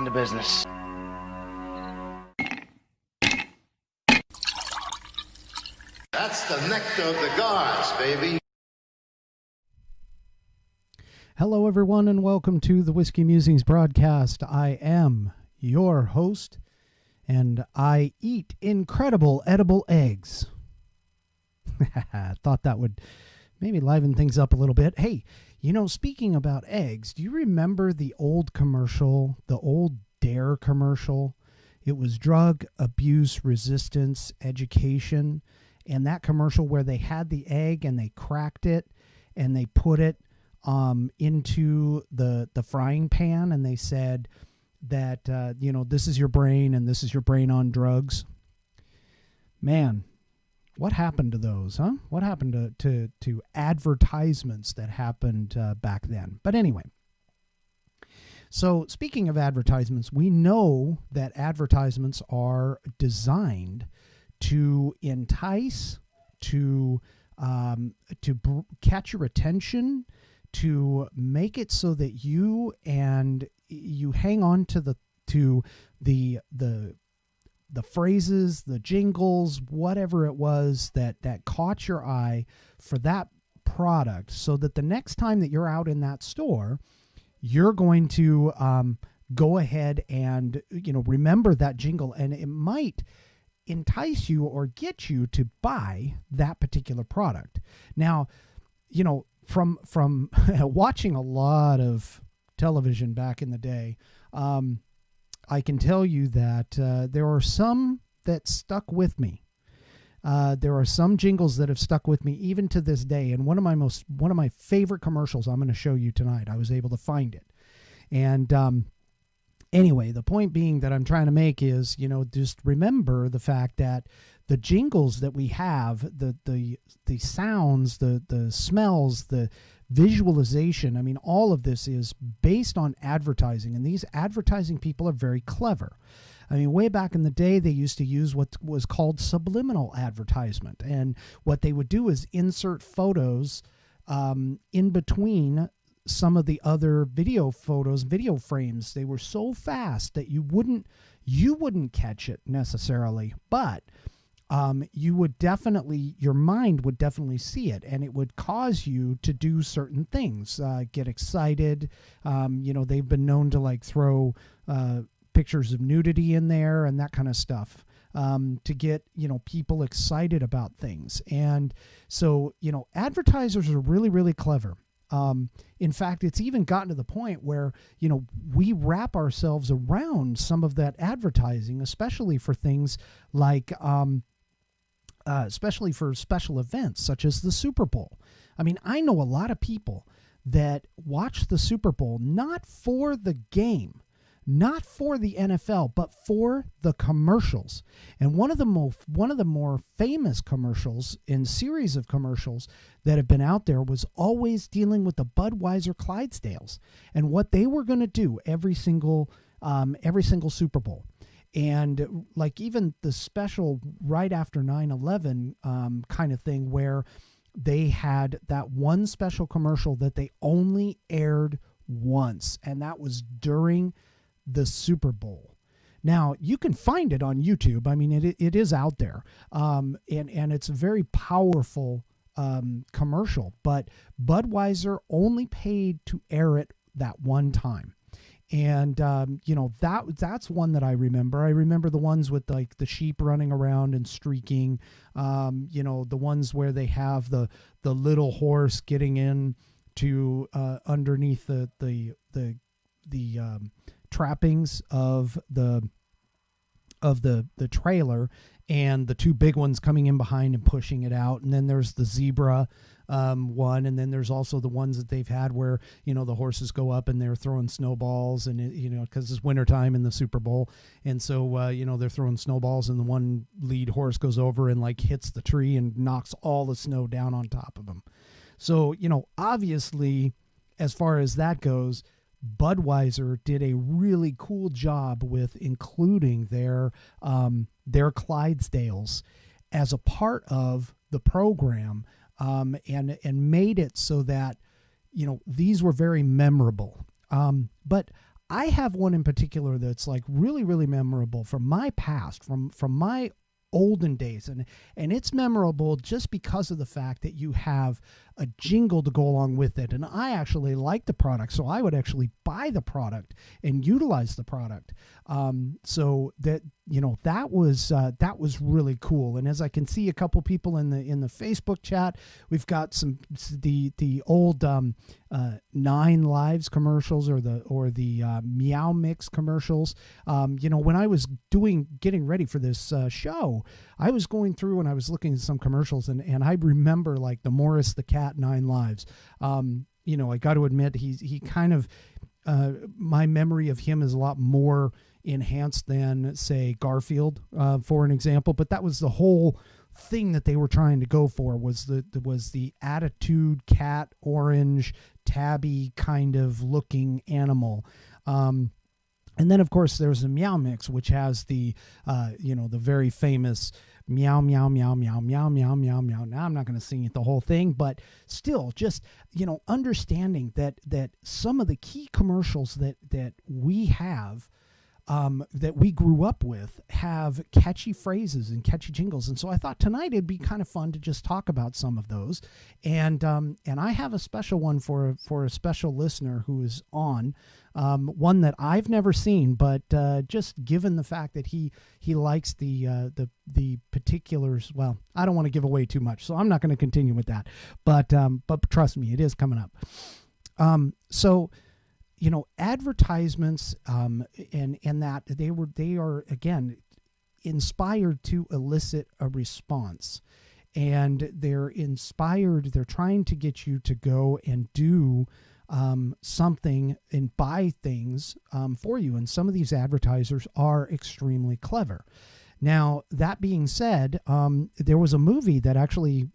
down to business. That's the nectar of the gods, baby. Hello, everyone, and welcome to the Whiskey Musings broadcast. I am your host, and I eat incredible edible eggs. I thought that would maybe liven things up a little bit. Hey, you know, speaking about eggs, do you remember the old commercial, the old Dare commercial? It was drug abuse resistance education. And that commercial where they had the egg and they cracked it and they put it into the frying pan, and they said that, this is your brain and this is your brain on drugs. Man, what happened to those, huh? What happened to advertisements that happened back then? But anyway, so speaking of advertisements, we know that advertisements are designed to entice, to catch your attention, to make it so that you hang on to the phrases, the jingles, whatever it was that caught your eye for that product, so that the next time that you're out in that store, you're going to go ahead and remember that jingle, and it might entice you or get you to buy that particular product. Now, from watching a lot of television back in the day, I can tell you that there are some that stuck with me. There are some jingles that have stuck with me even to this day. And one of my favorite commercials I'm going to show you tonight, I was able to find it. And anyway, the point being that I'm trying to make is, just remember the fact that the jingles that we have, the sounds, the smells, the visualization, I mean, all of this is based on advertising, and these advertising people are very clever. I mean, way back in the day, they used to use what was called subliminal advertisement, and what they would do is insert photos in between some of the other video frames. They were so fast that you wouldn't catch it necessarily, but your mind would definitely see it, and it would cause you to do certain things, get excited. They've been known to throw pictures of nudity in there and that kind of stuff, to get, people excited about things. And so, advertisers are really, really clever. In fact, it's even gotten to the point where, we wrap ourselves around some of that advertising, especially for things like, especially for special events such as the Super Bowl. I mean, I know a lot of people that watch the Super Bowl not for the game, not for the NFL, but for the commercials. And one of the more famous commercials in series of commercials that have been out there was always dealing with the Budweiser Clydesdales and what they were going to do every single Super Bowl. And even the special right after 9/11 kind of thing, where they had that one special commercial that they only aired once, and that was during the Super Bowl. Now, you can find it on YouTube. I mean, it is out there, and it's a very powerful commercial. But Budweiser only paid to air it that one time. And, that's one that I remember. I remember the ones with the sheep running around and streaking, the ones where they have the little horse getting in to underneath the trappings of the trailer, and the two big ones coming in behind and pushing it out. And then there's the zebra one, and then there's also the ones that they've had where the horses go up and they're throwing snowballs, and because it's wintertime in the Super Bowl, and so they're throwing snowballs, and the one lead horse goes over and hits the tree and knocks all the snow down on top of him. So Obviously, as far as that goes, Budweiser did a really cool job with including their Clydesdales as a part of the program, and made it so that these were very memorable. But I have one in particular that's like really, really memorable from my past, from my olden days, and it's memorable just because of the fact that you have a jingle to go along with it. And I actually like the product, so I would actually buy the product and utilize the product. So that, that was really cool. And as I can see a couple people in the Facebook chat, we've got the old 9 Lives commercials or the Meow Mix commercials. When I was getting ready for this show, I was going through and I was looking at some commercials, and I remember like the Morris the Cat 9 Lives. I got to admit, he kind of, my memory of him is a lot more enhanced than, say, Garfield, for an example. But that was the whole thing that they were trying to go for, was the attitude cat, orange, tabby kind of looking animal. And then, of course, there's the Meow Mix, which has the very famous meow, meow, meow, meow, meow, meow, meow, meow. Now, I'm not going to sing it the whole thing, but still, just, understanding that some of the key commercials that we have, that we grew up with, have catchy phrases and catchy jingles. And so I thought tonight it'd be kind of fun to just talk about some of those. And I have a special one for a special listener who is on, one that I've never seen, but just given the fact that he likes the particulars. Well, I don't want to give away too much, so I'm not going to continue with that. But trust me, it is coming up. Advertisements, and that they are again inspired to elicit a response, and they're trying to get you to go and do something and buy things for you. And some of these advertisers are extremely clever. Now, that being said, there was a movie that actually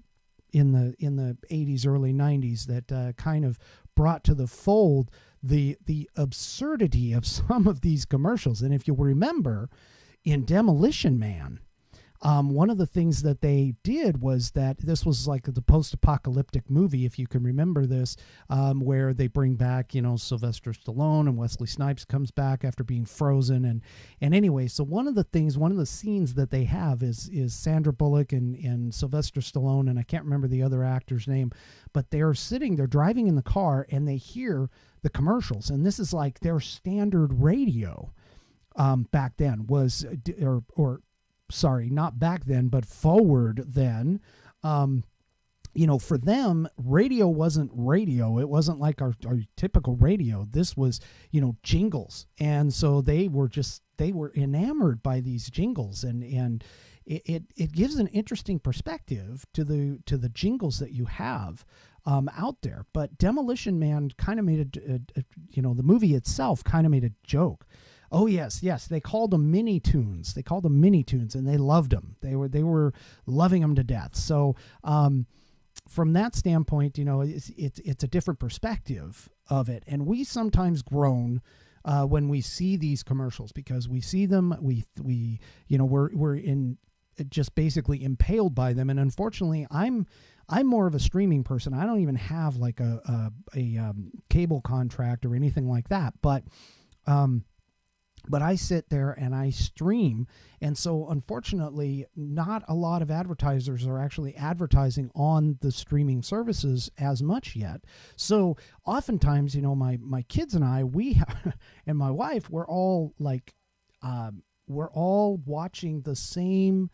in the 80s, early 90s that kind of brought to the fold the absurdity of some of these commercials. And if you'll remember, in Demolition Man, one of the things that they did was that this was like the post-apocalyptic movie, if you can remember this, where they bring back, Sylvester Stallone, and Wesley Snipes comes back after being frozen. And anyway, so one of the scenes that they have is Sandra Bullock and Sylvester Stallone, and I can't remember the other actor's name, but they're driving in the car, and they hear the commercials. And this is like their standard radio back then was, sorry, not back then, but forward then. For them, radio wasn't radio. It wasn't like our typical radio. This was, jingles. And so they were enamored by these jingles, and it gives an interesting perspective to the jingles that you have out there. But Demolition Man kind of made the movie itself kind of made a joke. Oh yes, they called them mini tunes. And they loved them. They were loving them to death. So from that standpoint, it's a different perspective of it. And we sometimes groan when we see these commercials, because we see them, we're in just basically impaled by them. And unfortunately, I'm more of a streaming person. I don't even have like a cable contract or anything like that. But I sit there and I stream. And so unfortunately, not a lot of advertisers are actually advertising on the streaming services as much yet. So oftentimes, my kids and I, and my wife, we're all watching the same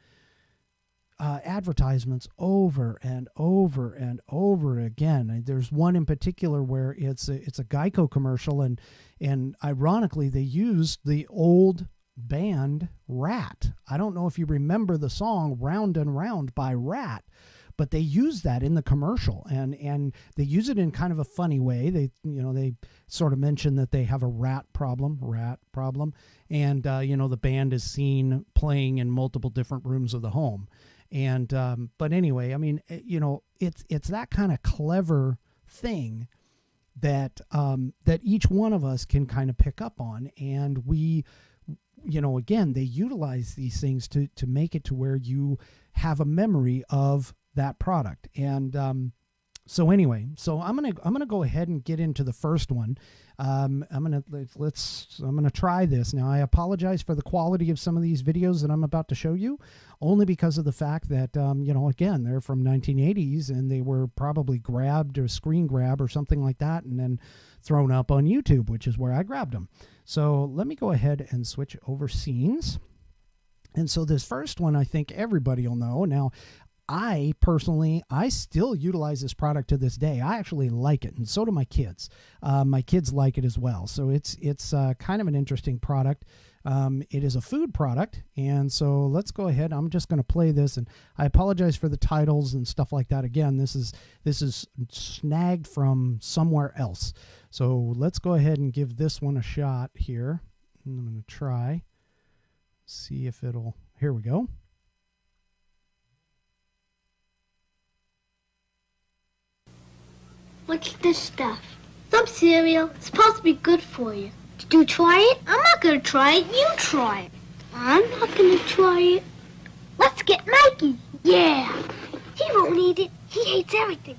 advertisements over and over and over again. And there's one in particular where it's a Geico commercial, and ironically they used the old band Rat. I don't know if you remember the song Round and Round by Rat, but they use that in the commercial, and they use it in kind of a funny way. They sort of mention that they have a rat problem, and the band is seen playing in multiple different rooms of the home. And but anyway, I mean, it's that kind of clever thing that each one of us can kind of pick up on, and we, again, they utilize these things to make it to where you have a memory of that product. And So anyway, so I'm gonna go ahead and get into the first one. I'm gonna try this now. I apologize for the quality of some of these videos that I'm about to show you, only because of the fact that again, they're from 1980s and they were probably grabbed or screen grab or something like that, and then thrown up on YouTube, which is where I grabbed them. So let me go ahead and switch over scenes. And so this first one, I think everybody will know. Now, I personally, I still utilize this product to this day. I actually like it, and so do my kids. My kids like it as well. So it's kind of an interesting product. It is a food product, and so let's go ahead. I'm just going to play this, and I apologize for the titles and stuff like that. Again, this is snagged from somewhere else. So let's go ahead and give this one a shot here. I'm going to try, see if it'll. Here we go. What's this stuff? Some cereal. It's supposed to be good for you. Did you try it? I'm not going to try it. You try it. I'm not going to try it. Let's get Mikey. Yeah. He won't eat it. He hates everything.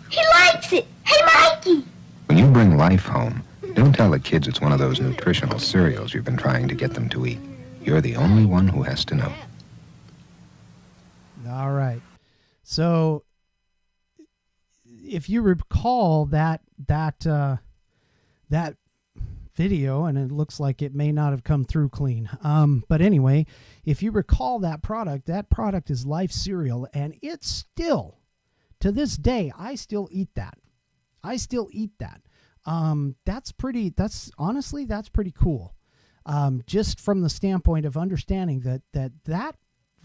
He likes it. Hey, Mikey. When you bring life home, don't tell the kids it's one of those nutritional cereals you've been trying to get them to eat. You're the only one who has to know. All right. So if you recall that video, and it looks like it may not have come through clean. But anyway, if you recall that product is Life cereal, and it's still, to this day, I still eat that. That's honestly pretty cool. Just from the standpoint of understanding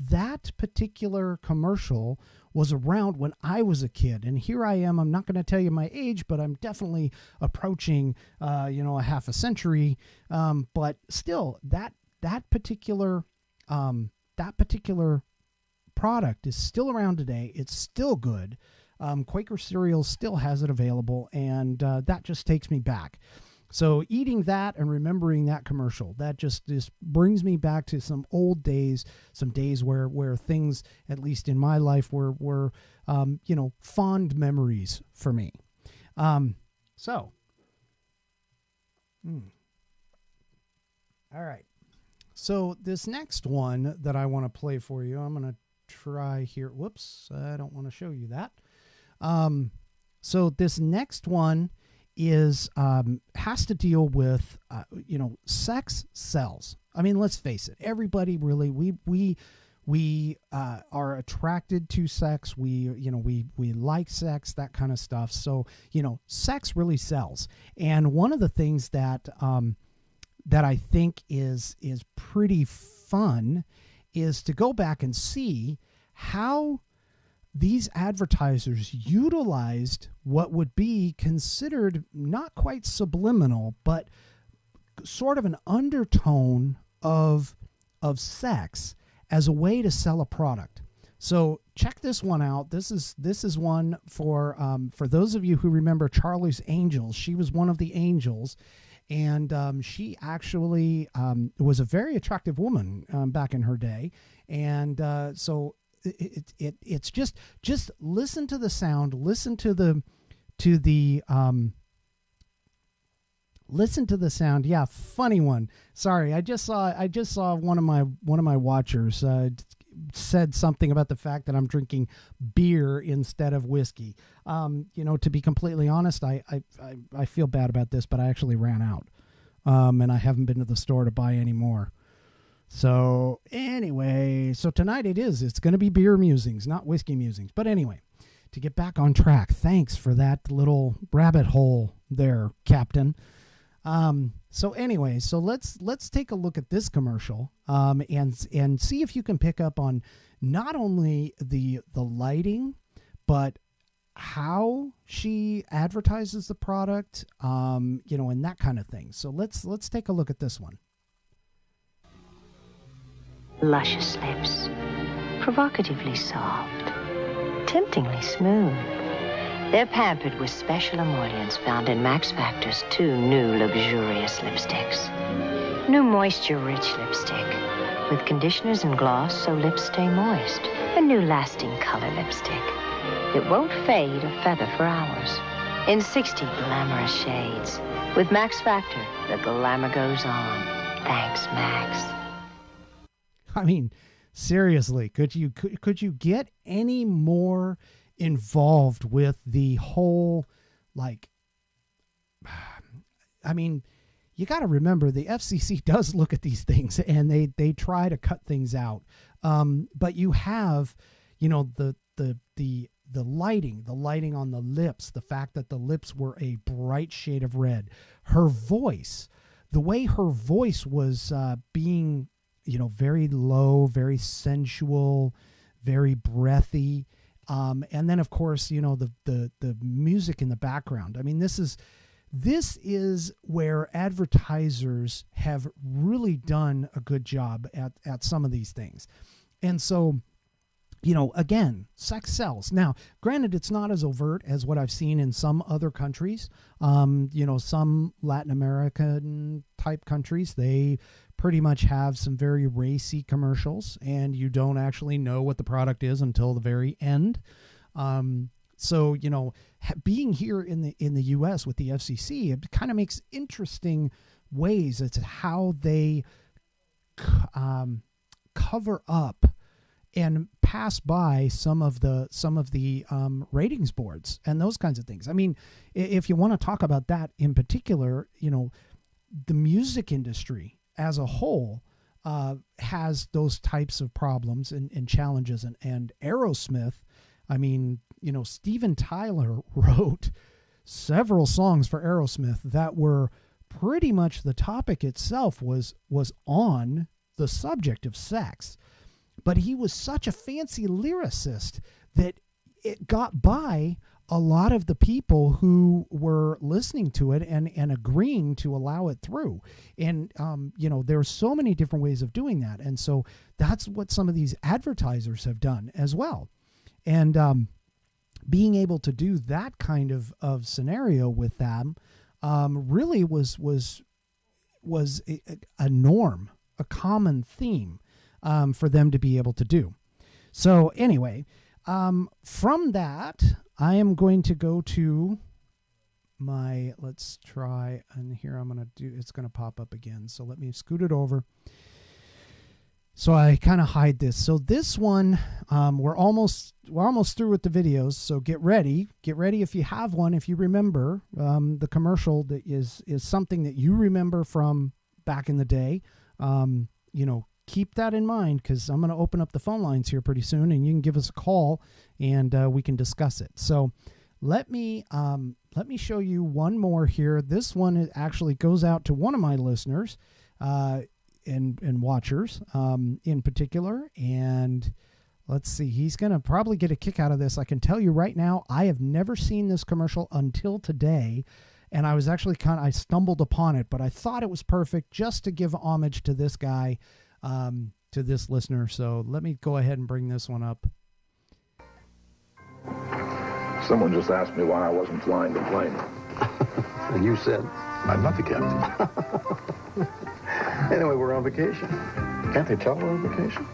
that particular commercial was around when I was a kid, and here I am. I'm not going to tell you my age, but I'm definitely approaching, a half a century. But still, that particular product is still around today. It's still good. Quaker Cereal still has it available, and that just takes me back. So eating that and remembering that commercial, that just brings me back to some old days, some days where things, at least in my life, were fond memories for me. All right. So this next one that I want to play for you, I'm going to try here. Whoops, I don't want to show you that. So this next one is has to deal with sex sells. I mean, let's face it, everybody really we are attracted to sex. We like sex, that kind of stuff. So sex really sells. And one of the things that I think is pretty fun is to go back and see how these advertisers utilized what would be considered not quite subliminal, but sort of an undertone of sex as a way to sell a product. So check this one out. This is one for those of you who remember Charlie's Angels. She was one of the angels, and she actually was a very attractive woman back in her day, and so. It's just listen to the sound, listen to the sound. Yeah, funny one. Sorry, I just saw one of my watchers said something about the fact that I'm drinking beer instead of whiskey. To be completely honest, I feel bad about this, but I actually ran out, and I haven't been to the store to buy any more. So anyway, tonight it's going to be beer musings, not whiskey musings. But anyway, to get back on track, thanks for that little rabbit hole there, Captain. So let's take a look at this commercial, and see if you can pick up on not only the lighting, but how she advertises the product, and that kind of thing. So let's take a look at this one. Luscious lips, provocatively soft, temptingly smooth. They're pampered with special emollients found in Max Factor's 2 new luxurious lipsticks. New moisture-rich lipstick with conditioners and gloss so lips stay moist. A new lasting color lipstick that won't fade a feather for hours. In 60 glamorous shades. With Max Factor, the glamour goes on. Thanks, Max. I mean, seriously, could you get any more involved with the whole, like, I mean, you got to remember the FCC does look at these things and they try to cut things out. But you have, you know, the lighting on the lips, the fact that the lips were a bright shade of red, her voice, the way her voice was being, you know, very low, very sensual, very breathy. And then of course, you know, the music in the background. I mean, this is where advertisers have really done a good job at some of these things. And so, you know, again, sex sells. Now, granted, it's not as overt as what I've seen in some other countries. You know, some Latin American type countries, they pretty much have some very racy commercials, and you don't actually know what the product is until the very end. So, you know, being here in the U.S. with the FCC, it kind of makes interesting ways as to how they cover up and pass by some of the ratings boards and those kinds of things. I mean, if you want to talk about that in particular, you know, the music industry as a whole has those types of problems and challenges. And Aerosmith, I mean, you know, Steven Tyler wrote several songs for Aerosmith that were pretty much, the topic itself was on the subject of sex. But he was such a fancy lyricist that it got by a lot of the people who were listening to it and agreeing to allow it through. And, you know, there's so many different ways of doing that. And so that's what some of these advertisers have done as well. And being able to do that kind of scenario with them really was a norm, a common theme. For them to be able to do. So anyway, from that, I am going to go to my, let's try, and here I'm going to do, it's going to pop up again. So let me scoot it over. So I kind of hide this. So this one, we're almost through with the videos. So get ready if you have one, if you remember the commercial that is something that you remember from back in the day. You know, keep that in mind, because I'm going to open up the phone lines here pretty soon, and you can give us a call and we can discuss it. So let me show you one more here. This one actually goes out to one of my listeners and watchers in particular. And let's see, he's going to probably get a kick out of this. I can tell you right now, I have never seen this commercial until today. And I was actually I stumbled upon it, but I thought it was perfect just to give homage to this guy, to this listener. So let me go ahead and bring this one up. Someone just asked me why I wasn't flying the plane. And you said, I'm not the captain. anyway, we're on vacation. Can't they tell we're on vacation?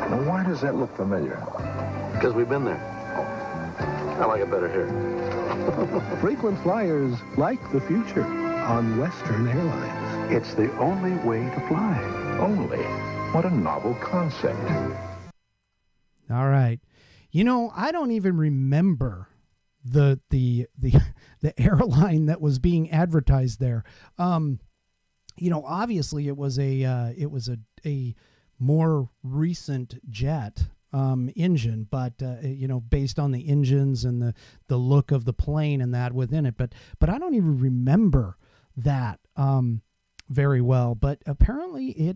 Now, why does that look familiar? Because we've been there. I like it better here. Frequent flyers like the future on Western Airlines. It's the only way to fly. Only. What a novel concept. All right. You know, I don't even remember the airline that was being advertised there. You know, obviously it was a more recent jet engine, but you know, based on the engines and the look of the plane and that within it, but I don't even remember that very well. But apparently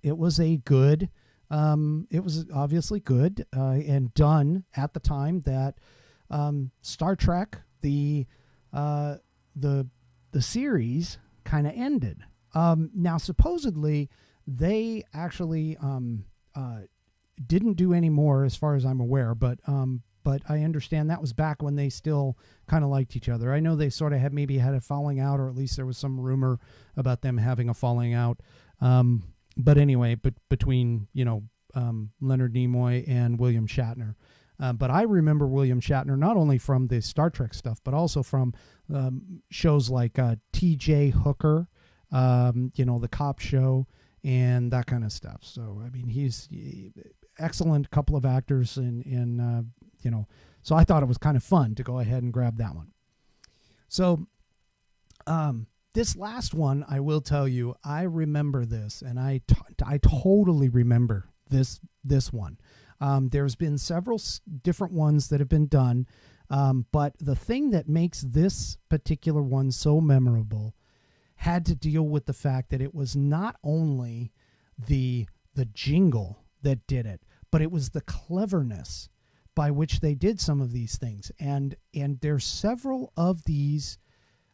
it was a good, it was obviously good and done at the time that Star Trek the series kind of ended. Now supposedly they actually didn't do any more, as far as I'm aware, but I understand that was back when they still kind of liked each other. I know they sort of had a falling out, or at least there was some rumor about them having a falling out. But anyway, between, you know, Leonard Nimoy and William Shatner. But I remember William Shatner not only from the Star Trek stuff, but also from shows like T.J. Hooker, the cop show, and that kind of stuff. So, I mean, he's excellent couple of actors, and so I thought it was kind of fun to go ahead and grab that one. So, this last one, I will tell you, I remember this, and I totally remember this one. There's been several different ones that have been done, but the thing that makes this particular one so memorable had to deal with the fact that it was not only the jingle that did it, but it was the cleverness by which they did some of these things. And there's several of these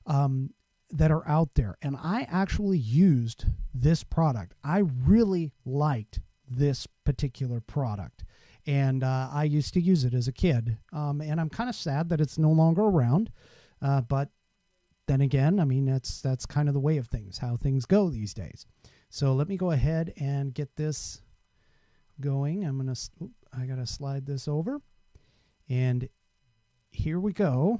that are out there, and I actually used this product. I really liked this particular product, and I used to use it as a kid, and I'm kind of sad that it's no longer around, but then again, I mean, that's kind of the way of things, how things go these days. So let me go ahead and get this going. I gotta slide this over, and here we go.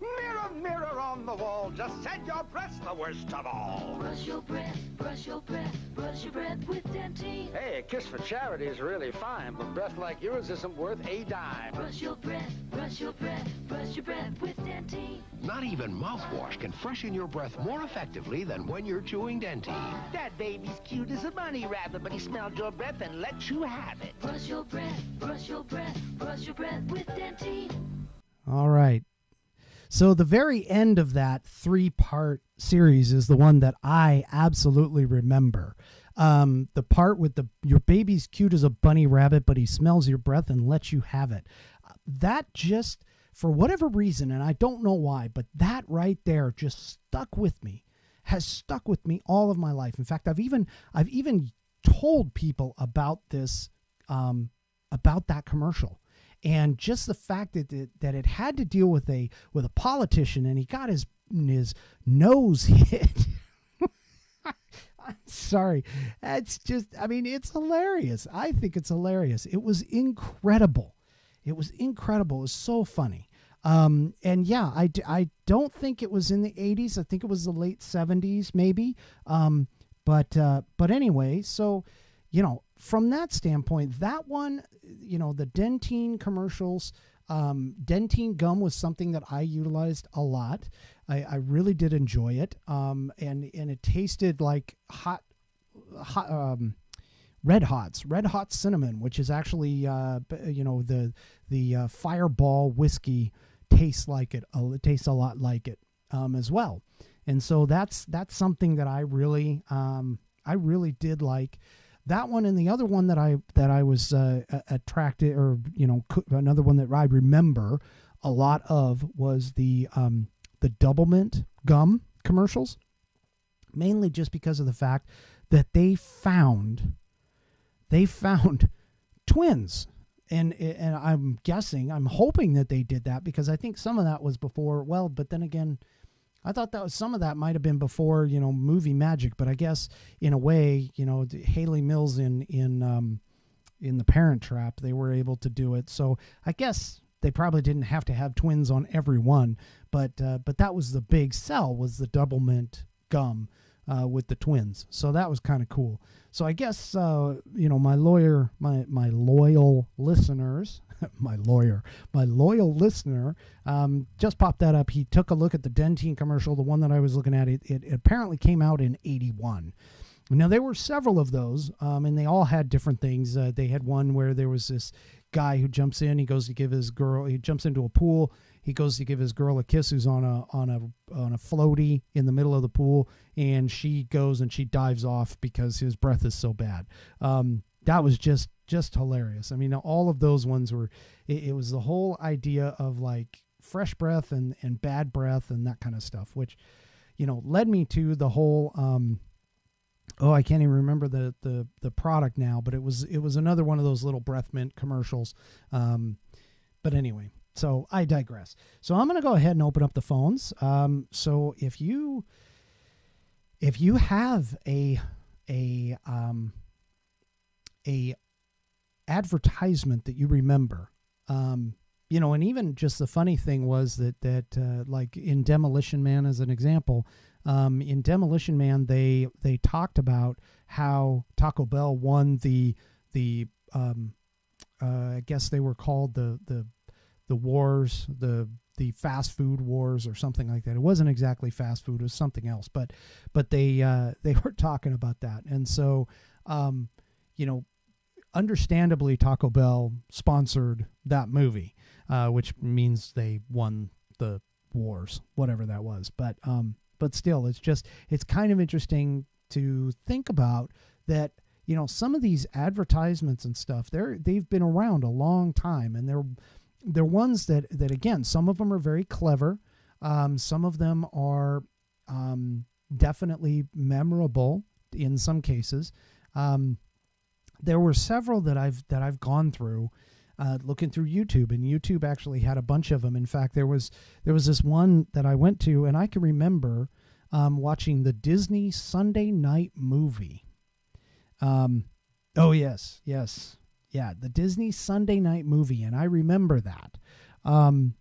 Mirror, mirror on the wall, just said your breath's the worst of all. Brush your breath, brush your breath, brush your breath with Dentine. Hey, a kiss for charity is really fine, but breath like yours isn't worth a dime. Brush your breath, brush your breath, brush your breath with Dentine. Not even mouthwash can freshen your breath more effectively than when you're chewing Dentine. That baby's cute as a bunny rabbit, but he smelled your breath and let you have it. Brush your breath, brush your breath, brush your breath with Dentine. All right. So the very end of that 3-part series is the one that I absolutely remember. The part with your baby's cute as a bunny rabbit, but he smells your breath and lets you have it. That just, for whatever reason, and I don't know why, but that right there just stuck with me, has stuck with me all of my life. In fact, I've even told people about this, about that commercial. And just the fact that it had to deal with a politician, and he got his nose hit. I'm sorry. That's just, I mean, it's hilarious. I think it's hilarious. It was incredible. It was incredible. It was so funny. And yeah, I don't think it was in the 80s. I think it was the late 70s, maybe. But anyway, so, from that standpoint, that one, the Dentine commercials, Dentine gum was something that I utilized a lot. I really did enjoy it. And it tasted like Red Hot cinnamon, which is actually, the Fireball whiskey tastes like it. It tastes a lot like it, as well. And so that's something that I really did like. That one, and the other one that I was attracted, or another one that I remember a lot of was the Doublemint gum commercials, mainly just because of the fact that they found twins, and I'm hoping that they did that, because I think some of that was before. Well, but then again, I thought that some of that might have been before, movie magic, but I guess in a way, Haley Mills in The Parent Trap, they were able to do it. So I guess they probably didn't have to have twins on every one, but that was the big sell, was the Doublemint gum with the twins. So that was kind of cool. So I guess my loyal listeners. My loyal listener just popped that up. He took a look at the Dentine commercial, the one that I was looking at. It apparently came out in 1981. Now, there were several of those, and they all had different things. They had one where there was this guy who jumps in. He goes to give his girl. He jumps into a pool. He goes to give his girl a kiss, who's on a floaty in the middle of the pool, and she goes and she dives off because his breath is so bad. That was just hilarious. I mean, all of those ones were, it was the whole idea of like fresh breath and bad breath and that kind of stuff, which, led me to the whole, I can't even remember the product now, but it was another one of those little breath mint commercials. But anyway, so I digress. So I'm going to go ahead and open up the phones. So if you have a a advertisement that you remember. You know, and even just the funny thing was that like in Demolition Man, as an example, in Demolition Man, they talked about how Taco Bell won the I guess they were called the wars, the fast food wars or something like that. It wasn't exactly fast food; it was something else. But they were talking about that, and so you know, understandably, Taco Bell sponsored that movie, which means they won the wars, whatever that was. But still, it's kind of interesting to think about that. You know, some of these advertisements and stuff, they've been around a long time, and they're ones that again, some of them are very clever. Some of them are definitely memorable in some cases. There were several that I've gone through, looking through YouTube, and YouTube actually had a bunch of them. In fact, there was this one that I went to, and I can remember watching the Disney Sunday night movie. Oh yes, yeah, the Disney Sunday night movie, and I remember that. You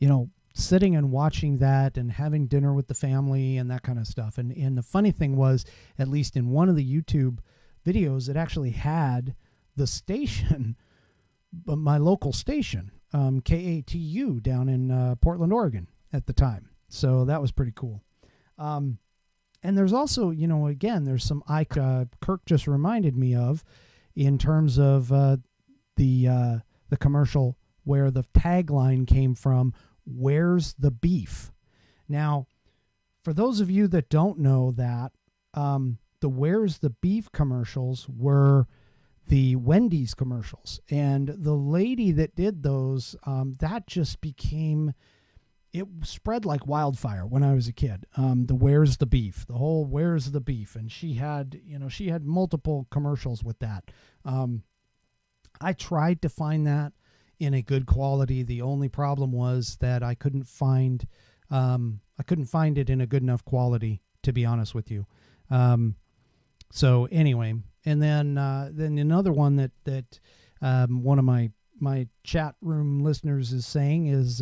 know, sitting and watching that and having dinner with the family and that kind of stuff. And the funny thing was, at least in one of the YouTube videos, it actually had the station, my local station, KATU down in Portland, Oregon at the time. So that was pretty cool. And there's also, you know, again, there's some Kirk just reminded me of in terms of the commercial where the tagline came from, "Where's the beef?" Now, for those of you that don't know that, the "Where's the beef" commercials were the Wendy's commercials. And the lady that did those, that just became... it spread like wildfire when I was a kid. The "Where's the beef?" The whole "Where's the beef?" And she had multiple commercials with that. I tried to find that in a good quality. The only problem was that I couldn't find it in a good enough quality, to be honest with you. So anyway, and then another one that one of my chat room listeners is saying is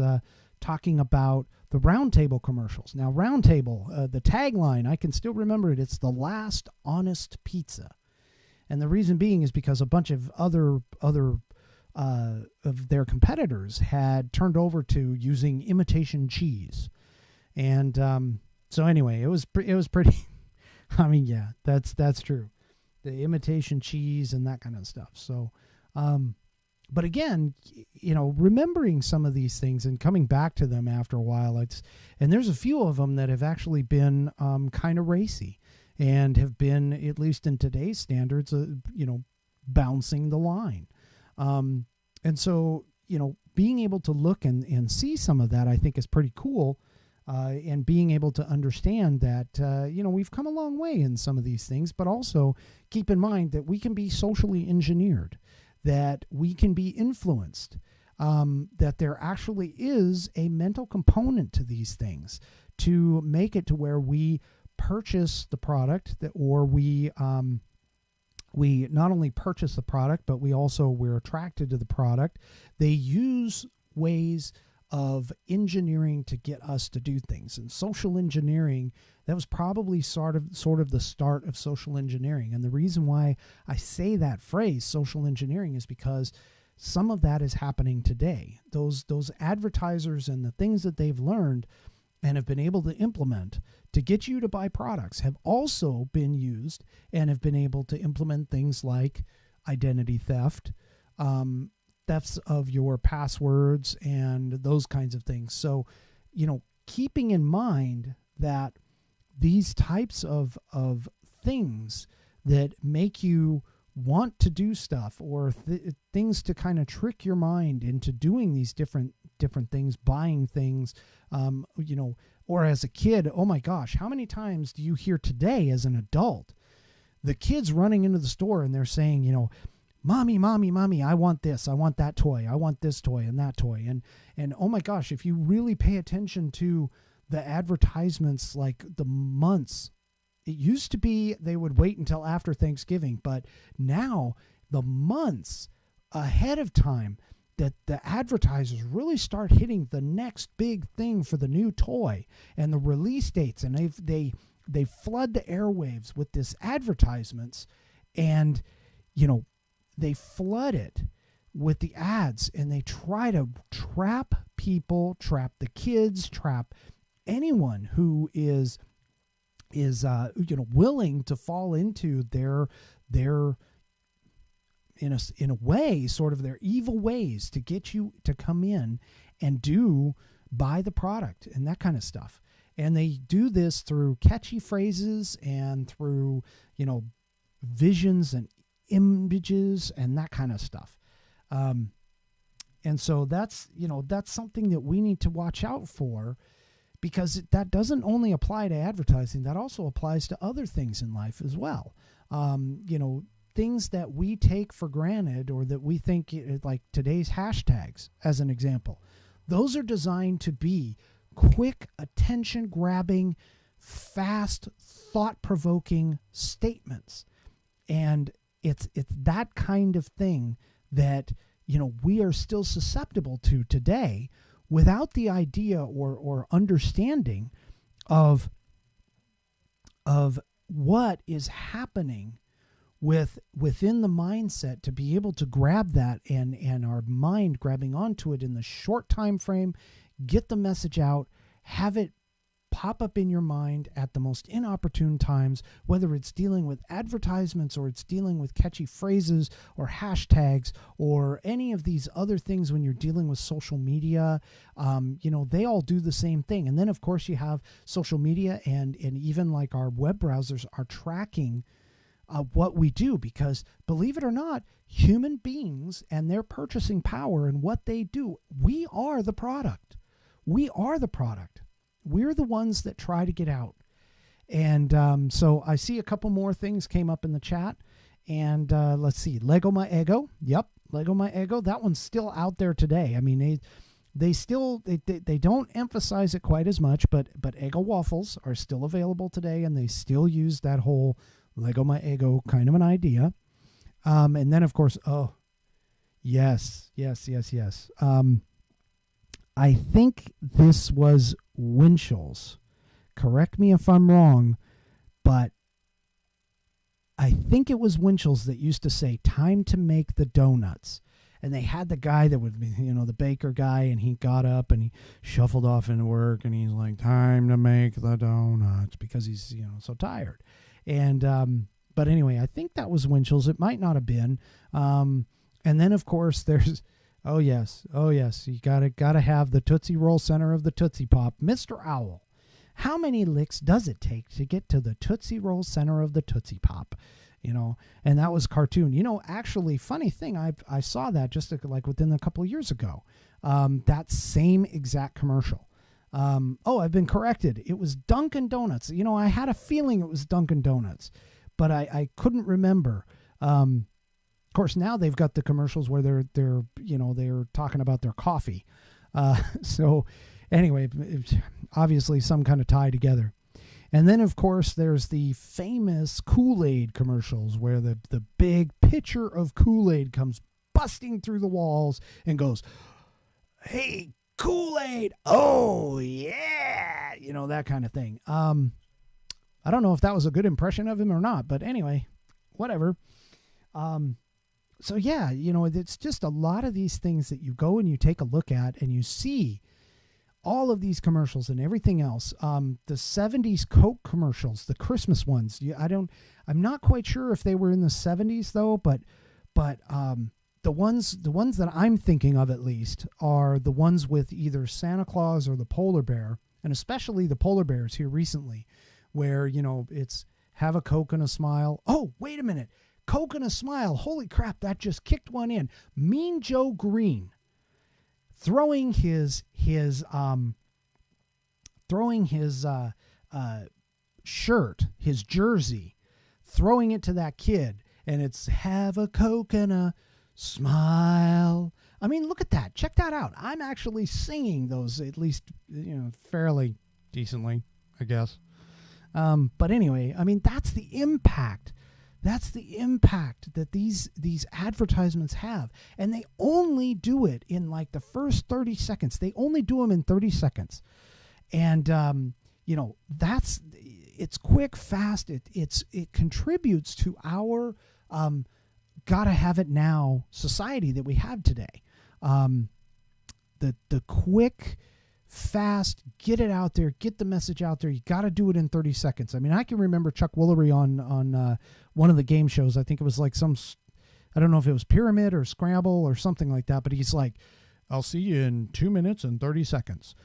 talking about the Round Table commercials. Now, Round Table, the tagline, I can still remember it. It's "the last honest pizza." And the reason being is because a bunch of other of their competitors had turned over to using imitation cheese. And so anyway, it was pretty... I mean, yeah, that's true. The imitation cheese and that kind of stuff. So, but again, you know, remembering some of these things and coming back to them after a while, and there's a few of them that have actually been kind of racy and have been, at least in today's standards, you know, bouncing the line. And so, you know, being able to look and see some of that, I think, is pretty cool. And being able to understand that, you know, we've come a long way in some of these things, but also keep in mind that we can be socially engineered, that we can be influenced, that there actually is a mental component to these things to make it to where we purchase the product, or we not only purchase the product, but we're attracted to the product. They use ways of engineering to get us to do things. And social engineering, that was probably sort of the start of social engineering. And the reason why I say that phrase, social engineering, is because some of that is happening today. Those advertisers and the things that they've learned and have been able to implement to get you to buy products have also been used and have been able to implement things like identity theft, thefts of your passwords, and those kinds of things. So, you know, keeping in mind that these types of things that make you want to do stuff, or things to kind of trick your mind into doing these different things, buying things, you know, or as a kid, oh my gosh, how many times do you hear today as an adult, the kids running into the store and they're saying, you know, "Mommy, mommy, mommy, I want this, I want that toy, I want this toy and that toy." And oh my gosh, if you really pay attention to the advertisements, like the months It used to be they would wait until after Thanksgiving, but now the months ahead of time that the advertisers really start hitting the next big thing for the new toy and the release dates, and they flood the airwaves with this advertisements, and they flood it with the ads, and they try to trap people, trap the kids, trap anyone who is willing to fall into their in a way, sort of their evil ways to get you to come in and buy the product and that kind of stuff. And they do this through catchy phrases and through, visions and images and that kind of stuff. And so that's something that we need to watch out for, because that doesn't only apply to advertising, that also applies to other things in life as well. Things that we take for granted, or that we think, like today's hashtags, as an example, those are designed to be quick, attention-grabbing, fast, thought-provoking statements. And it's that kind of thing that, we are still susceptible to today, without the idea or understanding of what is happening within the mindset to be able to grab that, and our mind grabbing onto it in the short time frame, get the message out, have it pop up in your mind at the most inopportune times, whether it's dealing with advertisements or it's dealing with catchy phrases or hashtags or any of these other things. When you're dealing with social media, they all do the same thing. And then of course you have social media and even like our web browsers are tracking what we do, because believe it or not, human beings and their purchasing power and what they do, we are the product. We are the product. We're the ones that try to get out. And so I see a couple more things came up in the chat. And let's see, Lego My Ego. Yep, Lego My Ego. That one's still out there today. I mean, they still they don't emphasize it quite as much, but Eggo waffles are still available today, and they still use that whole Lego My Ego kind of an idea. And then of course, yes. I think this was Winchell's. Correct me if I'm wrong, but I think it was Winchell's that used to say, "Time to make the donuts." And they had the guy that would be, the baker guy, and he got up and he shuffled off into work, and he's like, "Time to make the donuts," because he's, so tired. And, but anyway, I think that was Winchell's. It might not have been. And then of course there's, oh yes. You gotta have the Tootsie Roll center of the Tootsie Pop. Mr. Owl, how many licks does it take to get to the Tootsie Roll center of the Tootsie Pop? And that was cartoon. Actually, funny thing, I saw that just like within a couple of years ago. That same exact commercial. I've been corrected. It was Dunkin' Donuts. I had a feeling it was Dunkin' Donuts, but I couldn't remember. Of course, now they've got the commercials where they're talking about their coffee. So anyway, obviously some kind of tie together. And then, of course, there's the famous Kool-Aid commercials where the big pitcher of Kool-Aid comes busting through the walls and goes, "Hey, Kool-Aid, oh yeah," that kind of thing. I don't know if that was a good impression of him or not, but anyway, whatever. So yeah, it's just a lot of these things that you go and you take a look at and you see all of these commercials and everything else. The 70s Coke commercials, the Christmas ones. I'm not quite sure if they were in the 70s though, but the ones that I'm thinking of at least are the ones with either Santa Claus or the polar bear, and especially the polar bears here recently, where, it's have a Coke and a smile. Oh, wait a minute. Coke and a smile. Holy crap, that just kicked one in. Mean Joe Green throwing his shirt, his jersey, throwing it to that kid, and it's have a Coke and a smile. I mean, look at that. Check that out. I'm actually singing those, at least, fairly decently, I guess. But anyway, I mean, that's the impact. That's the impact that these advertisements have. And they only do it in like the first 30 seconds. They only do them in 30 seconds. And, it's quick, fast. It contributes to our gotta have it now society that we have today. The quick, fast, get it out there, get the message out there. You got to do it in 30 seconds. I mean, I can remember Chuck Woolery on one of the game shows. I think it was like I don't know if it was Pyramid or Scrabble or something like that, but he's like, I'll see you in 2 minutes and 30 seconds.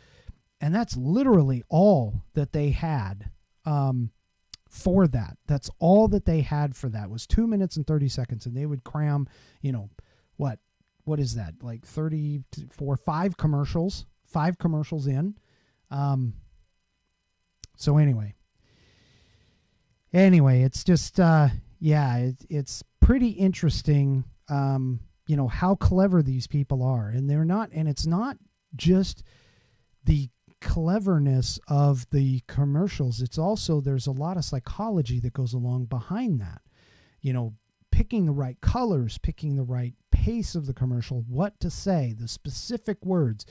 And that's literally all that they had for that. That's all that they had for that was 2 minutes and 30 seconds. And they would cram, what is that? Like 5 commercials in. So anyway, it's just, it's pretty interesting, how clever these people are. And it's not just the cleverness of the commercials. It's also, there's a lot of psychology that goes along behind that, picking the right colors, picking the right pace of the commercial, what to say, the specific words,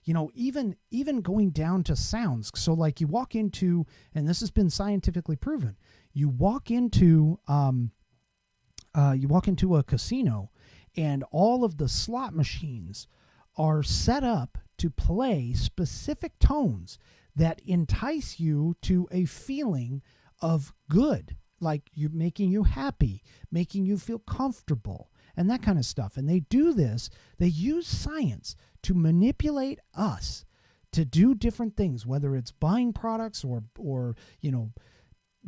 even going down to sounds. So like you walk into, and this has been scientifically proven, you walk into a casino and all of the slot machines are set up to play specific tones that entice you to a feeling of good, like you making you happy, making you feel comfortable, and that kind of stuff. And they do this, they use science to manipulate us to do different things, whether it's buying products or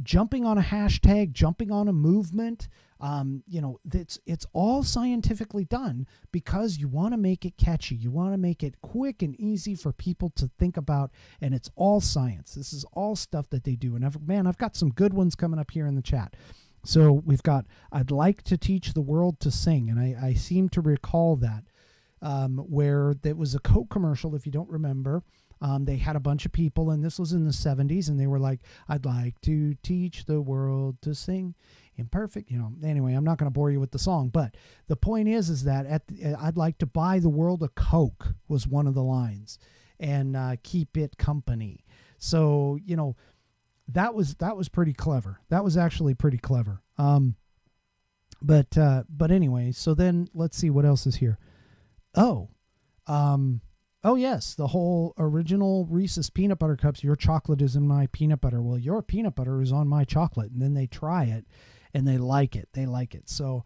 jumping on a hashtag, jumping on a movement. It's all scientifically done because you want to make it catchy. You want to make it quick and easy for people to think about, and it's all science. This is all stuff that they do. And I've got some good ones coming up here in the chat. So we've got, I'd like to teach the world to sing. And I seem to recall that where there was a Coke commercial, if you don't remember. They had a bunch of people, and this was in the 70s, and they were like, I'd like to teach the world to sing in perfect, anyway, I'm not going to bore you with the song, but the point is that I'd like to buy the world a Coke was one of the lines, and keep it company. So, that was pretty clever. That was actually pretty clever. But anyway, so then let's see what else is here. Oh, yes, the whole original Reese's peanut butter cups, your chocolate is in my peanut butter. Well, your peanut butter is on my chocolate. And then they try it and they like it. They like it. So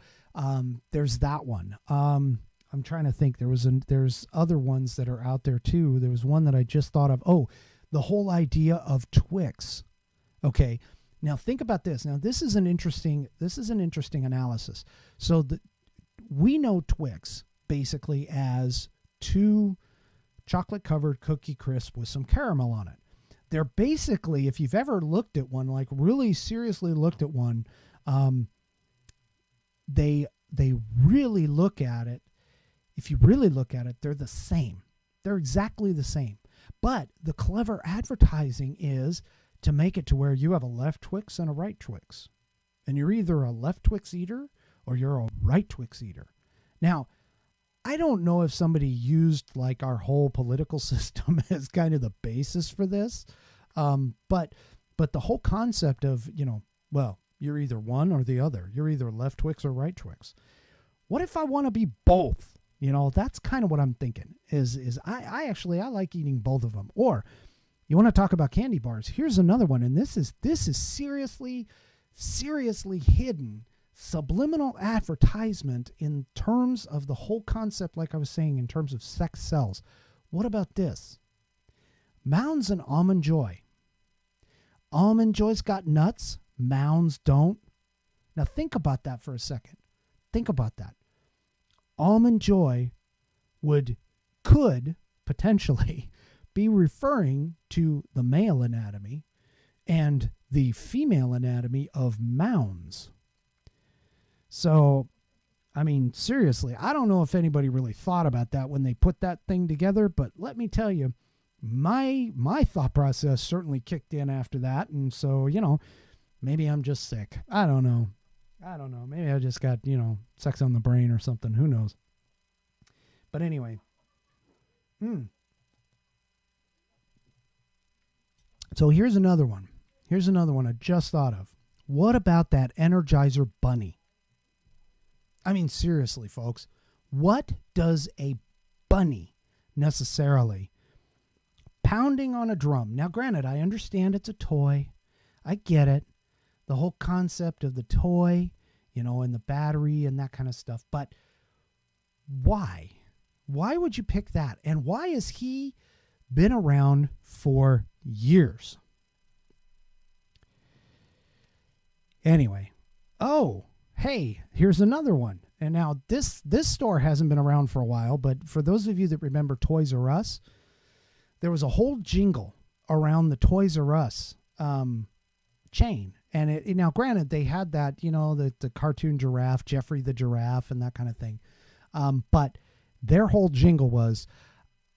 there's that one. I'm trying to think. There's other ones that are out there too. There was one that I just thought of. Oh, the whole idea of Twix. Okay, now think about this. Now this is an interesting analysis. So we know Twix basically as 2 chocolate covered Cookie Crisp with some caramel on it. They're basically, if you've ever looked at one, like really seriously looked at one, they really look at it. If you really look at it, they're the same. They're exactly the same. But the clever advertising is to make it to where you have a left Twix and a right Twix. And you're either a left Twix eater or you're a right Twix eater. Now, I don't know if somebody used like our whole political system as kind of the basis for this. But the whole concept of, you're either one or the other. You're either left Twix or right Twix. What if I want to be both? That's kind of what I'm thinking is I like eating both of them. Or you want to talk about candy bars. Here's another one. And this is seriously hidden subliminal advertisement in terms of the whole concept, like I was saying, in terms of sex sells. What about this? Mounds and Almond Joy. Almond Joy's got nuts. Mounds don't. Now think about that for a second. Think about that. Almond Joy could potentially be referring to the male anatomy and the female anatomy of Mounds. So, I mean, seriously, I don't know if anybody really thought about that when they put that thing together, but let me tell you, my thought process certainly kicked in after that. And so, maybe I'm just sick. I don't know. Maybe I just got, sex on the brain or something. Who knows? But anyway. So here's another one. I just thought of. What about that Energizer bunny? I mean, seriously, folks. What does a bunny necessarily pounding on a drum? Now, granted, I understand it's a toy. I get it. The whole concept of the toy, and the battery and that kind of stuff. But why? Why would you pick that? And why has he been around for years? Anyway. Oh, hey, here's another one. And now this store hasn't been around for a while, but for those of you that remember Toys R Us, there was a whole jingle around the Toys R Us chain. And now, granted, they had that, the cartoon giraffe, Jeffrey the giraffe, and that kind of thing. But their whole jingle was,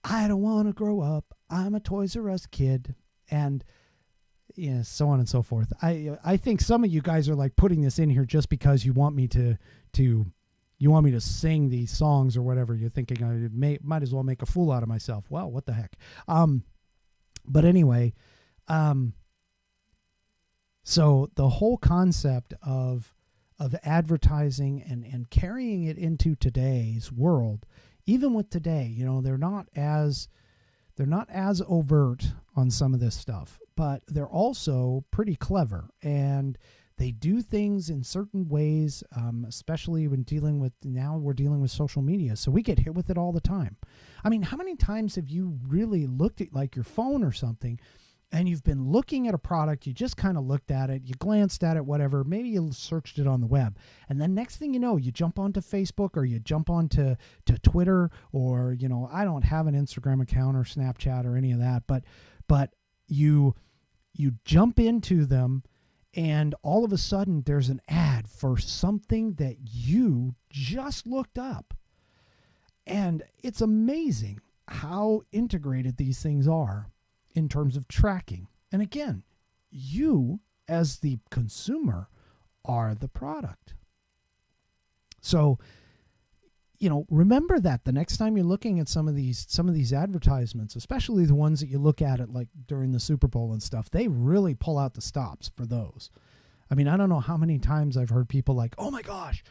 I don't want to grow up. I'm a Toys R Us kid. And so on and so forth. I think some of you guys are like putting this in here just because you want me to sing these songs or whatever. You're thinking I might as well make a fool out of myself. Well, what the heck? But anyway, so the whole concept of advertising and carrying it into today's world, even with today, they're not as overt on some of this stuff, but they're also pretty clever, and they do things in certain ways, especially when we're dealing with social media. So we get hit with it all the time. I mean, how many times have you really looked at like your phone or something, and you've been looking at a product, you just kind of looked at it, you glanced at it, whatever, maybe you searched it on the web, and then next thing you know, you jump onto Facebook or you jump onto Twitter, or, I don't have an Instagram account or Snapchat or any of that, but you jump into them, and all of a sudden there's an ad for something that you just looked up. And it's amazing how integrated these things are in terms of tracking. And again, you as the consumer are the product. So, remember that the next time you're looking at some of these advertisements, especially the ones that you look at like during the Super Bowl and stuff, they really pull out the stops for those. I mean, I don't know how many times I've heard people like, oh my gosh,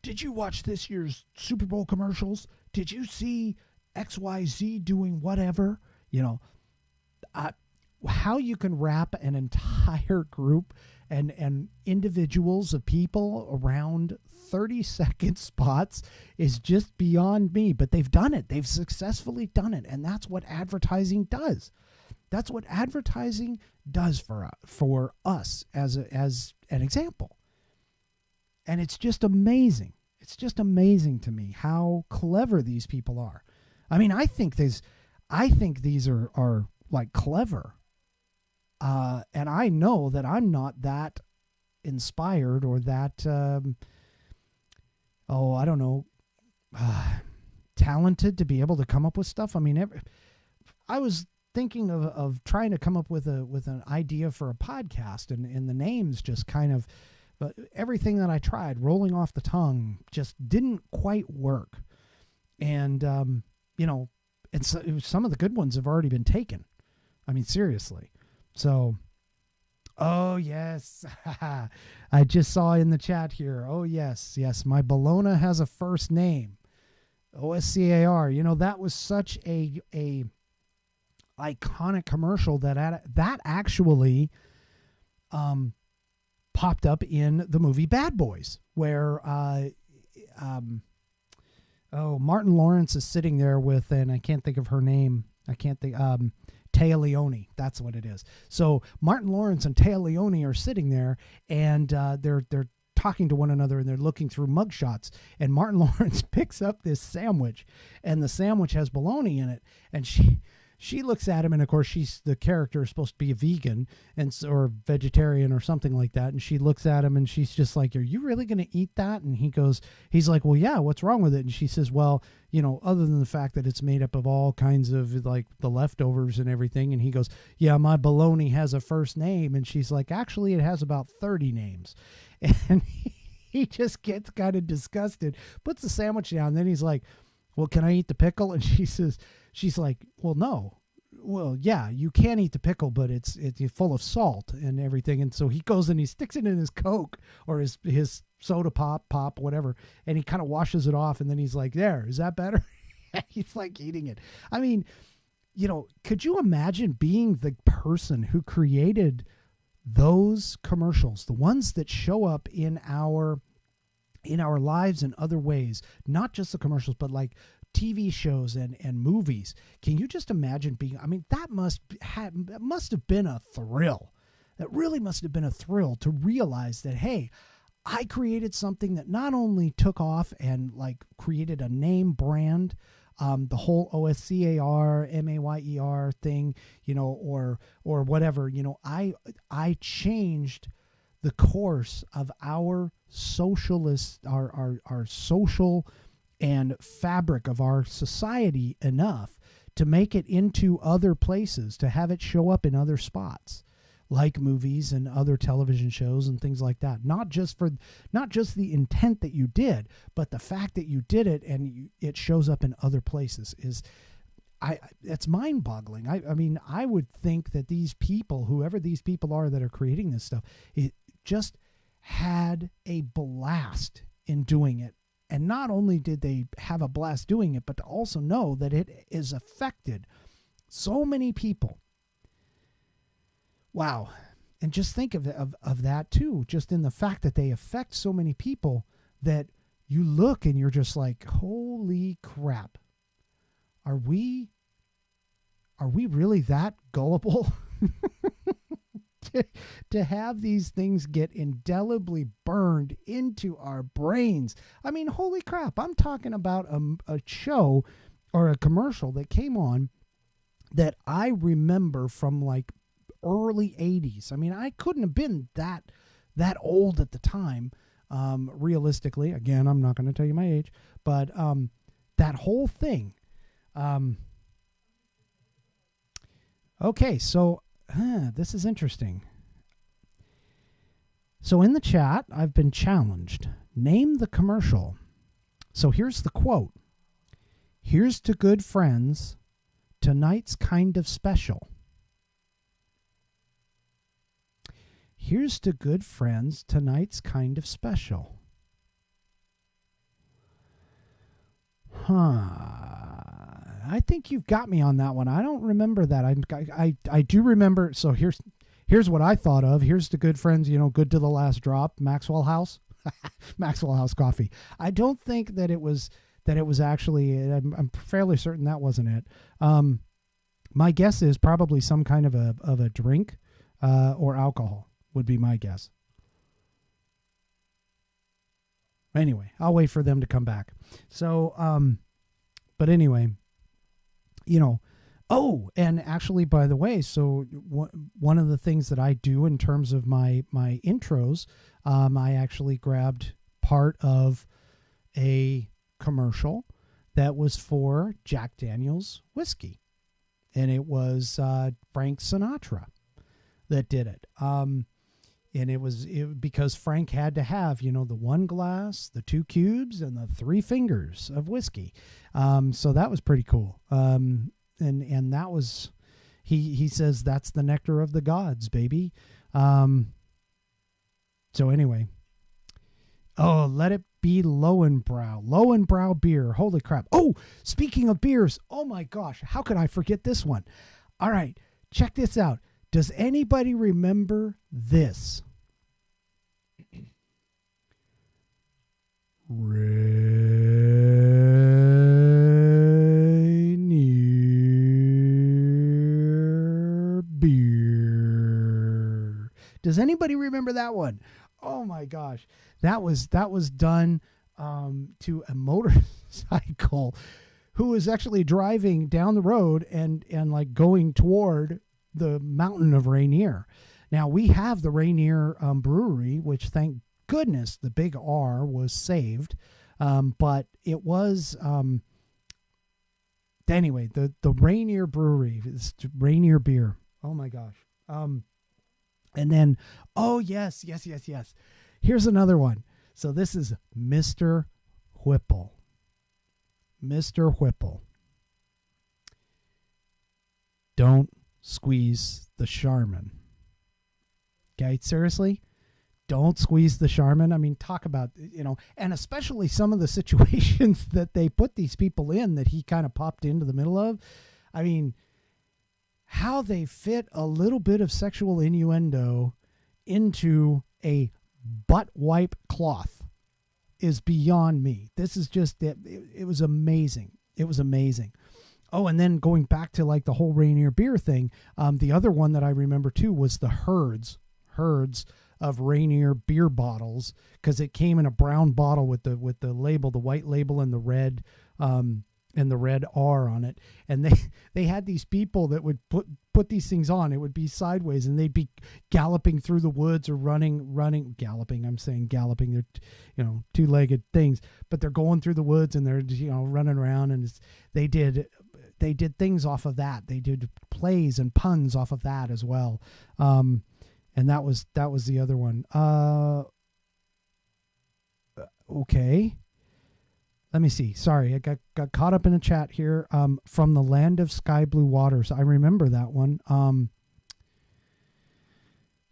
did you watch this year's Super Bowl commercials? Did you see XYZ doing whatever? How you can wrap an entire group and individuals of people around 30-second spots is just beyond me. But they've done it. They've successfully done it. And that's what advertising does. That's what advertising does for us as an example. And it's just amazing. It's just amazing to me how clever these people are. I mean, I think these are like clever. And I know that I'm not that inspired or that, I don't know, talented to be able to come up with stuff. I mean, I was thinking of trying to come up with an idea for a podcast, and the names just kind of, but everything that I tried rolling off the tongue just didn't quite work. And, some of the good ones have already been taken. I mean, seriously. So, oh yes, I just saw in the chat here. Oh yes, my Bologna has a first name, OSCAR. That was such a iconic commercial that actually popped up in the movie Bad Boys, where Martin Lawrence is sitting there with, and I can't think of her name. Téa Leoni, that's what it is. So Martin Lawrence and Téa Leoni are sitting there, and they're talking to one another, and they're looking through mugshots. And Martin Lawrence picks up this sandwich, and the sandwich has bologna in it. And she looks at him, and of course the character is supposed to be a vegan or vegetarian or something like that. And she looks at him and she's just like, "Are you really going to eat that?" And he's like, "Well, yeah, what's wrong with it?" And she says, "Well, other than the fact that it's made up of all kinds of like the leftovers and everything." And he goes, "Yeah, my bologna has a first name." And she's like, "Actually, it has about 30 names." And he just gets kind of disgusted, puts the sandwich down. Then he's like, "Well, can I eat the pickle?" And she's like, "Well, no. Well, yeah, you can eat the pickle, but it's full of salt and everything." And so he goes and he sticks it in his Coke or his soda pop, whatever. And he kind of washes it off. And then he's like, "There, is that better?" He's like eating it. I mean, could you imagine being the person who created those commercials, the ones that show up in our lives in other ways, not just the commercials, but like TV shows and movies? Can you just imagine that must have been a thrill. That really must have been a thrill to realize that, hey, I created something that not only took off and like created a name brand, the whole OSCAR, MAYER thing, or whatever, I changed the course of our socialist, our social and fabric of our society enough to make it into other places, to have it show up in other spots like movies and other television shows and things like that. Not just the intent that you did, but the fact that you did it and it shows up in other places it's mind-boggling. I mean, I would think that these people, whoever these people are that are creating this stuff, it just had a blast in doing it. And not only did they have a blast doing it, but to also know that it has affected so many people. Wow. And just think of that too, just in the fact that they affect so many people that you look and you're just like, holy crap. Are we really that gullible to have these things get indelibly burned into our brains? I mean, holy crap. I'm talking about a show or a commercial that came on that I remember from like early 80s. I mean, I couldn't have been that old at the time. Realistically, again, I'm not going to tell you my age, but that whole thing. Okay, so this is interesting. So in the chat, I've been challenged. Name the commercial. So here's the quote. "Here's to good friends. Tonight's kind of special." Here's to good friends. Tonight's kind of special. I think you've got me on that one. I don't remember that. I do remember. So here's what I thought of. Here's to good friends, good to the last drop. Maxwell House. Maxwell House coffee. I don't think that it was actually, I'm fairly certain that wasn't it. My guess is probably some kind of a drink or alcohol would be my guess. Anyway, I'll wait for them to come back. So, but anyway, and actually, by the way, so one of the things that I do in terms of my intros, I actually grabbed part of a commercial that was for Jack Daniel's whiskey, and it was Frank Sinatra that did it. And it was because Frank had to have, the one glass, the 2 cubes, and the 3 fingers of whiskey. So that was pretty cool. And that was, he says, that's the nectar of the gods, baby. So anyway. Oh, let it be Lowenbrow beer. Holy crap. Oh, speaking of beers. Oh my gosh. How could I forget this one? All right. Check this out. Does anybody remember this? Rainier beer. Does anybody remember that one? Oh my gosh. That was done to a motorcycle who is actually driving down the road and like going toward the mountain of Rainier. Now we have the Rainier brewery, which thank goodness the big R was saved. But it was, anyway, the Rainier brewery, it's Rainier beer. Oh my gosh. And then, oh yes. Here's another one. So this is Mr. Whipple. Mr. Whipple. Don't squeeze the Charmin. Okay, seriously? Don't squeeze the Charmin. I mean, talk about, and especially some of the situations that they put these people in that he kind of popped into the middle of. I mean, how they fit a little bit of sexual innuendo into a butt wipe cloth is beyond me. This is just, it was amazing. It was amazing. Oh, and then going back to like the whole Rainier beer thing, the other one that I remember too was the herds of Rainier beer bottles, because it came in a brown bottle with the label, the white label, and the red R on it. And they had these people that would put these things on. It would be sideways, and they'd be galloping through the woods or galloping. I'm saying galloping. They're two-legged things, but they're going through the woods and they're running around. And they did things off of that. They did plays and puns off of that as well. And that was the other one. Okay. Let me see. Sorry, I got caught up in a chat here. From the Land of Sky Blue Waters. I remember that one.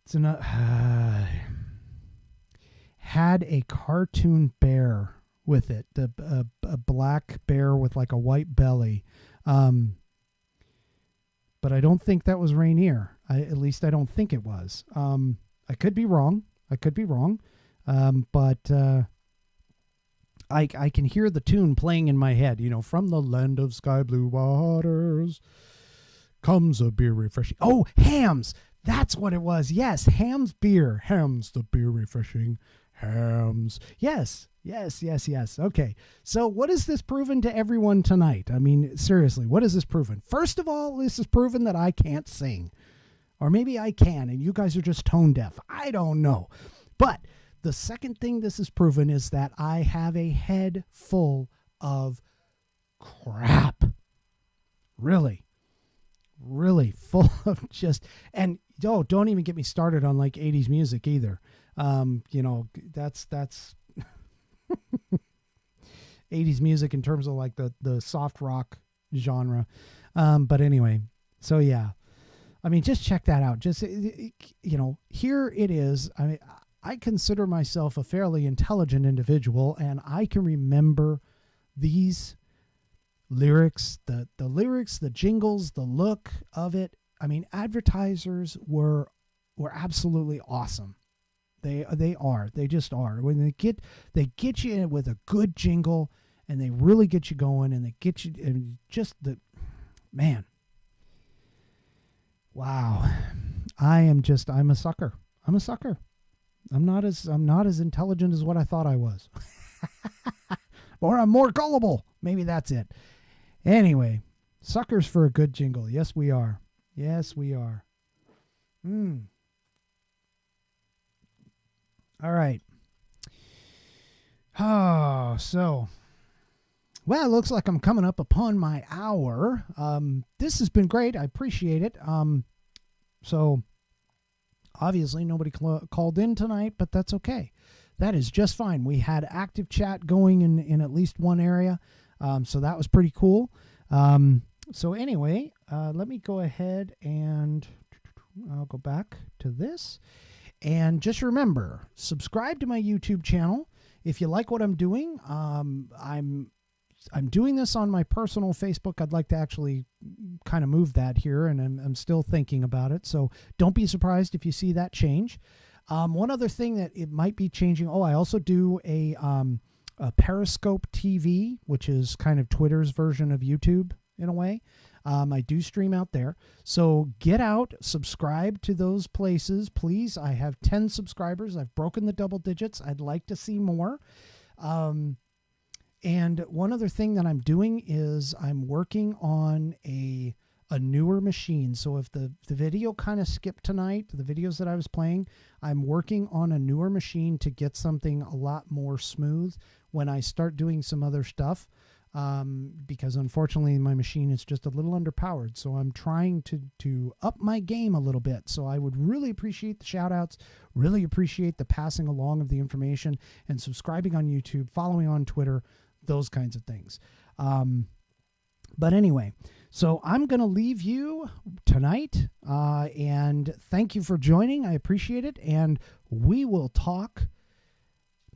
It's had a cartoon bear with it. A black bear with like a white belly. But I don't think that was Rainier. At least I don't think it was. I could be wrong. But I can hear the tune playing in my head. From the land of sky blue waters comes a beer refreshing. Oh, Hams. That's what it was. Yes, Hams beer. Hams, the beer refreshing. Hams. Yes. Okay. So what has this proven to everyone tonight? I mean, seriously, what has this proven? First of all, this has proven that I can't sing. Or maybe I can, and you guys are just tone deaf. I don't know. But the second thing this has proven is that I have a head full of crap. Really full of just, and don't even get me started on like 80s music either. That's 80s music in terms of like the soft rock genre. But anyway, so yeah. I mean, just check that out. Just, here it is. I mean, I consider myself a fairly intelligent individual, and I can remember these lyrics, the lyrics, the jingles, the look of it. I mean, advertisers were absolutely awesome. They just are. When they get you in with a good jingle, and they really get you going, and they get you, and just man. Wow. I'm a sucker. I'm not as intelligent as what I thought I was. Or I'm more gullible. Maybe that's it. Anyway, suckers for a good jingle. Yes, we are. All right. Oh, so, well, it looks like I'm coming up upon my hour. This has been great. I appreciate it. So obviously nobody called in tonight, but that's okay. That is just fine. We had active chat going in at least one area. So that was pretty cool. So anyway, let me go ahead and I'll go back to this. And just remember, subscribe to my YouTube channel. If you like what I'm doing, I'm doing this on my personal Facebook. I'd like to actually kind of move that here, and I'm still thinking about it. So don't be surprised if you see that change. One other thing that it might be changing. Oh, I also do a Periscope TV, which is kind of Twitter's version of YouTube in a way. I do stream out there. So get out, subscribe to those places, please. I have 10 subscribers. I've broken the double digits. I'd like to see more. And one other thing that I'm doing is I'm working on a newer machine. So if the video kind of skipped tonight, the videos that I was playing, I'm working on a newer machine to get something a lot more smooth when I start doing some other stuff. Because unfortunately my machine is just a little underpowered. So I'm trying to up my game a little bit. So I would really appreciate the shout outs, really appreciate the passing along of the information, and subscribing on YouTube, following on Twitter, those kinds of things. But anyway, so I'm going to leave you tonight, and thank you for joining. I appreciate it. And we will talk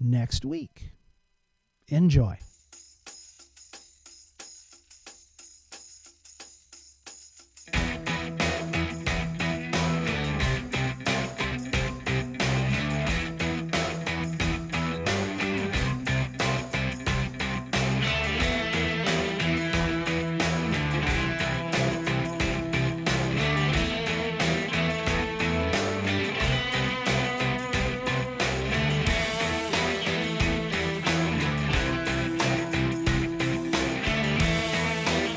next week. Enjoy.